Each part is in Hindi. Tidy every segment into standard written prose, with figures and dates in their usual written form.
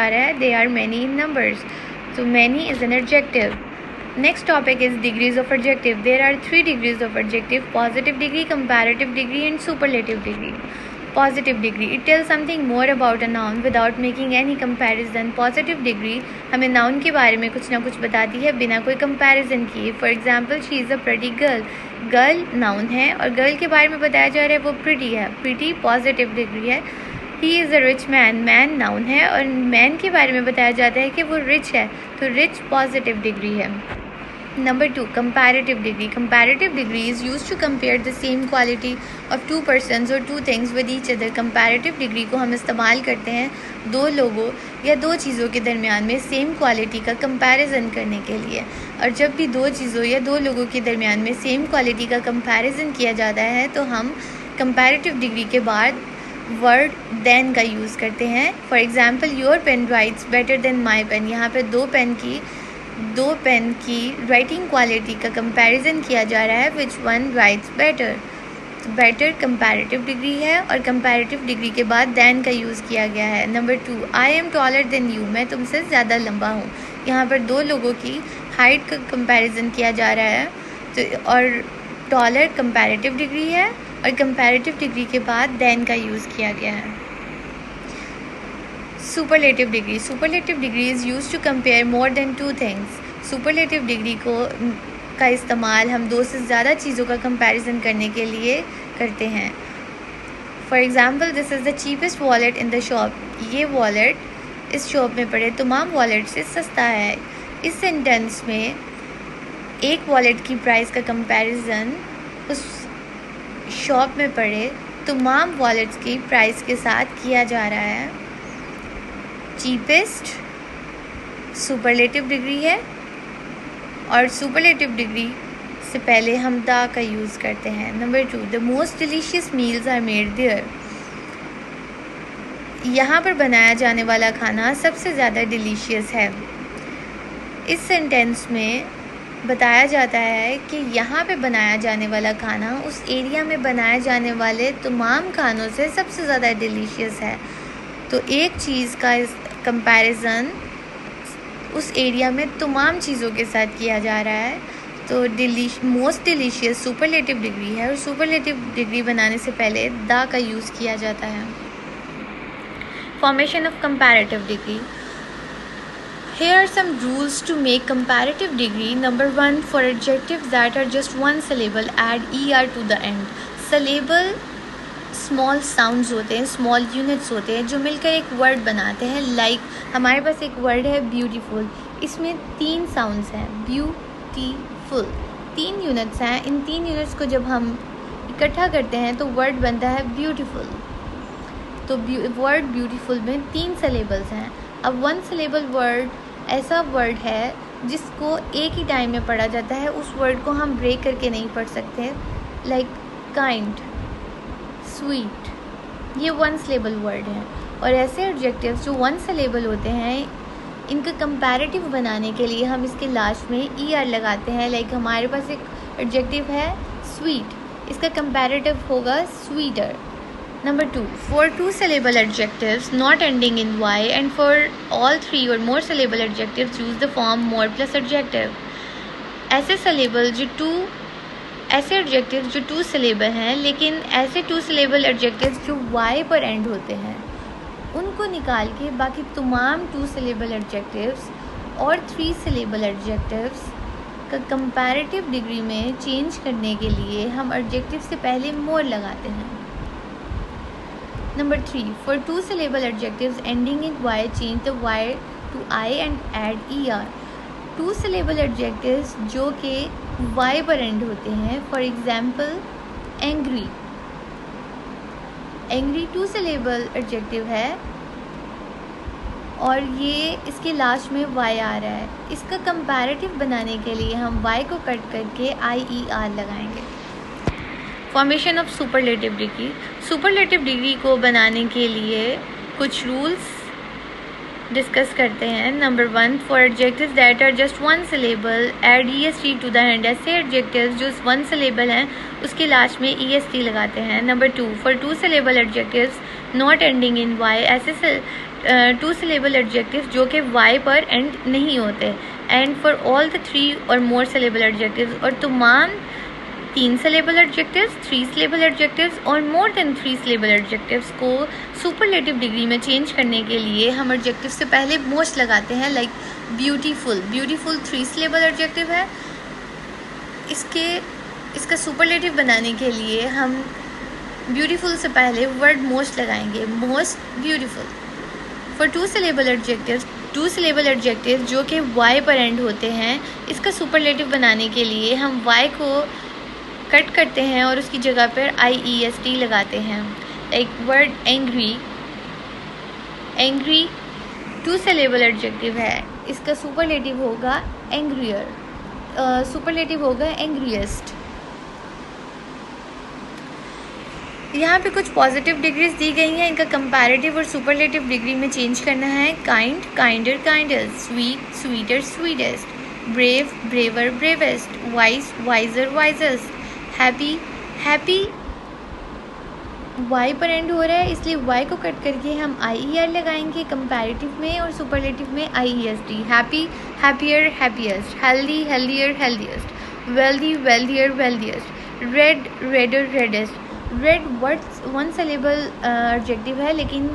रहा है, they are many in numbers. So many is an adjective. Next topic is degrees of adjective. There are 3 degrees of adjective: positive degree, comparative degree and superlative degree. Positive degree, it tells something more about a noun without making any comparison. Positive degree हमें noun के बारे में कुछ ना कुछ बताती है बिना कोई comparison किए. For example, she is a pretty girl. Girl noun है और girl के बारे में बताया जा रहा है वो pretty है. Pretty positive degree है. He is a rich man. Man noun है और man के बारे में बताया जाता है कि वो rich है, तो rich positive degree है. Number 2, comparative degree. Comparative degree is used to compare the same quality of two persons or two things with each other. Comparative degree को हम इस्तेमाल करते हैं दो लोगों या दो चीज़ों के दरमियान में सेम क्वालिटी का कंपैरिजन करने के लिए. और जब भी दो चीज़ों या दो लोगों के दरमियान में सेम क्वालिटी का कंपैरिजन किया जाता है तो हम comparative degree के बाद वर्ड देन का यूज़ करते हैं. For example, your pen writes better than my pen. यहाँ पर दो पेन की राइटिंग क्वालिटी का कंपैरिजन किया जा रहा है. Which one rights better. Better comparative degree है और कंपैरेटिव डिग्री के बाद दैन का यूज़ किया गया है. Number 2, I am taller than you. मैं तुमसे ज़्यादा लंबा हूँ. यहाँ पर दो लोगों की हाइट का कंपैरिजन किया जा रहा है तो और टॉलर कंपैरेटिव डिग्री है और कंपैरेटिव डिग्री के बाद दैन का यूज़ किया गया है. Superlative degree. Superlative degree is use to compare more than two things. Superlative degree का इस्तेमाल हम दो से ज़्यादा चीज़ों का कंपैरिजन करने के लिए करते हैं. For example, this is the cheapest wallet in the shop. ये वॉलेट इस शॉप में पड़े तमाम वॉलेट से सस्ता है. इस सेंटेंस में एक वॉलेट की प्राइस का कंपैरिजन उस शॉप में पड़े तमाम वॉलेट्स की प्राइस के साथ किया जा रहा है. चीपेस्ट सुपरलेटिव डिग्री है और सुपरलेटिव डिग्री से पहले हम द का यूज़ करते हैं. Number 2, the most delicious meals are made there. यहाँ पर बनाया जाने वाला खाना सबसे ज़्यादा डिलीशियस है. इस सेंटेंस में बताया जाता है कि यहाँ पे बनाया जाने वाला खाना उस एरिया में बनाए जाने वाले तमाम खानों से सबसे ज़्यादा डिलीशियस है. तो एक चीज़ का कंपैरिजन उस एरिया में तमाम चीज़ों के साथ किया जा रहा है. तो मोस्ट डिलीशियस सुपरलेटिव डिग्री है और सुपरलेटिव डिग्री बनाने से पहले द का यूज़ किया जाता है. Formation of comparative degree. Here are some rules to make comparative degree. Number 1, for adjectives that are just one syllable, add er to the end. Syllable small sounds होते हैं, स्मॉल यूनिट्स होते हैं जो मिलकर एक वर्ड बनाते हैं. लाइक हमारे पास एक वर्ड है ब्यूटीफुल. इसमें 3 साउंड्स हैं. ब्यूटीफुल 3 यूनिट्स हैं. इन 3 यूनिट्स को जब हम इकट्ठा करते हैं तो वर्ड बनता है ब्यूटीफुल. तो वर्ड ब्यूटीफुल में 3 सिलेबल्स हैं. अब 1 सिलेबल वर्ड ऐसा वर्ड है जिसको एक ही टाइम में पढ़ा जाता है. उस वर्ड को हम ब्रेक करके नहीं पढ़ सकते. लाइक काइंड, स्वीट, ये 1 सिलेबल वर्ड है. और ऐसे एडजेक्टिव्स जो 1 सिलेबल होते हैं इनका कंपैरेटिव बनाने के लिए हम इसके लास्ट में er लगाते हैं. लाइक हमारे पास एक एडजेक्टिव है स्वीट, इसका कंपैरेटिव होगा sweater. Number 2, for 2 syllable adjectives not ending in y and for all 3 or more syllable adjectives use the form more plus adjective. ऐसे adjectives जो 2 syllable हैं लेकिन ऐसे 2 syllable adjectives जो y पर end होते हैं उनको निकाल के बाकी तमाम 2 syllable adjectives और 3 syllable adjectives का comparative degree में change करने के लिए हम adjective से पहले more लगाते हैं. Number 3, for 2 syllable adjectives ending in y, change the y to I and add er. 2 syllable adjectives जो कि y पर end होते हैं. For example, angry. Angry 2 syllable adjective है और ये इसके लास्ट में y आ रहा है. इसका comparative बनाने के लिए हम y को कट करके IER लगाएंगे. Formation of superlative degree. Superlative degree को बनाने के लिए कुछ रूल्स डिस्कस करते हैं. Number 1, for adjectives that are just 1 syllable add EST to the end. ऐसे एडजेक्टिव्स जो 1 सिलेबल हैं उसके लास्ट में EST लगाते हैं. Number 2, for 2 syllable adjectives not ending in y. ऐसे टू सिलेबल एडजेक्टिव जो कि वाई पर एंड नहीं होते, and for all the three और मोर सिलेबल एडजेक्टिव्स, और तमाम 3 सिलेबल एडजेक्टिव्स, 3 सिलेबल एडजेक्टिव्स और मोर देन 3 सिलेबल एडजेक्टिव्स को सुपरलेटिव डिग्री में चेंज करने के लिए हम एडजेक्टिव से पहले मोस्ट लगाते हैं. Like beautiful, beautiful 3 syllable adjective है. इसका सुपरलेटिव बनाने के लिए हम ब्यूटीफुल से पहले वर्ड मोस्ट लगाएंगे, most beautiful. For 2 syllable adjectives, 2 syllable adjective जो कि वाई पर एंड होते हैं, इसका सुपरलेटिव बनाने के लिए हम वाई को कट करते हैं और उसकी जगह पर IEST लगाते हैं. Like word angry, angry 2 syllable adjective है, इसका सुपरलेटिव होगा एंग्रियर, सुपरलेटिव होगा एंग्रीएस्ट. यहाँ पे कुछ पॉजिटिव डिग्रीज दी गई हैं, इनका कंपैरेटिव और सुपरलेटिव डिग्री में चेंज करना है. Kind, kinder, kinder. Sweet, sweeter, sweetest. Brave, braver, bravest. Wise, wiser, wisest. Happy, happy Y पर एंड हो रहा है इसलिए वाई को कट करके हम IER लगाएंगे कंपैरेटिव में और सुपरलेटिव में IEST. Happy, happier, happiest. Healthy, healthier, healthiest. Wealthy, wealthier, wealthiest. Red, redder, reddest. Red word 1 syllable adjective है, लेकिन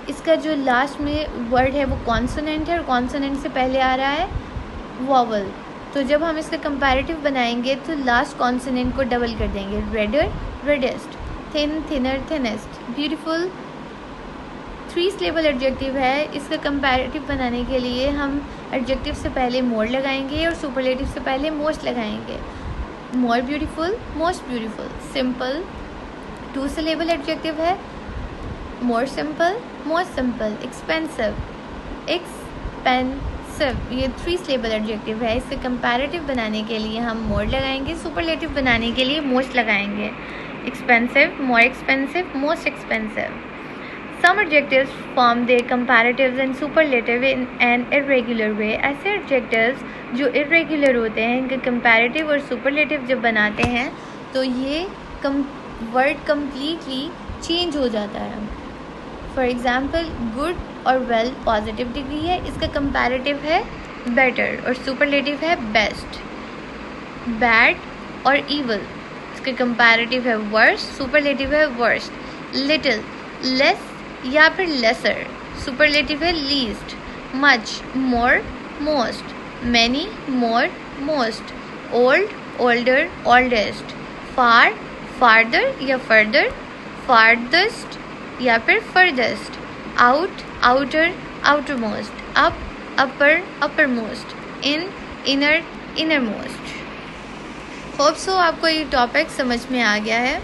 इसका जो लास्ट में वर्ड है वो कॉन्सोनेंट है और कॉन्सोनेंट से पहले आ रहा है वॉवल. तो जब हम इसका कंपैरेटिव बनाएंगे तो लास्ट कॉन्सोनेंट को डबल कर देंगे. Redder, reddest. Thin, thinner, thinnest. Beautiful 3 syllable adjective है, इसका कंपैरेटिव बनाने के लिए हम एडजेक्टिव से पहले मोर लगाएंगे और सुपरलेटिव से पहले मोस्ट लगाएंगे. More beautiful, most beautiful. Simple 2 syllable adjective है, more simple, most simple. Expensive, expensive ये 3 सिलेबल एडजेक्टिव है, इससे कंपैरेटिव बनाने के लिए हम मोर लगाएंगे, सुपरलेटिव बनाने के लिए मोस्ट लगाएंगे. Expensive, more expensive, most expensive. Some adjectives form their comparatives and superlative in an irregular way. ऐसे adjectives जो irregular होते हैं, इनके comparative और superlative जब बनाते हैं तो ये word completely change हो जाता है. For example, good और well positive degree है, इसका comparative है better और superlative है best. Bad और evil, इसका comparative है worse, superlative है worst. Little, less या फिर lesser, सुपरलेटिव है least. much, more, most. many, more, most. old, older, oldest. far, farther या further, farthest या फिर furthest. out, outer, outermost. up, upper, uppermost. in, inner, innermost. Hope so आपको ये टॉपिक समझ में आ गया है.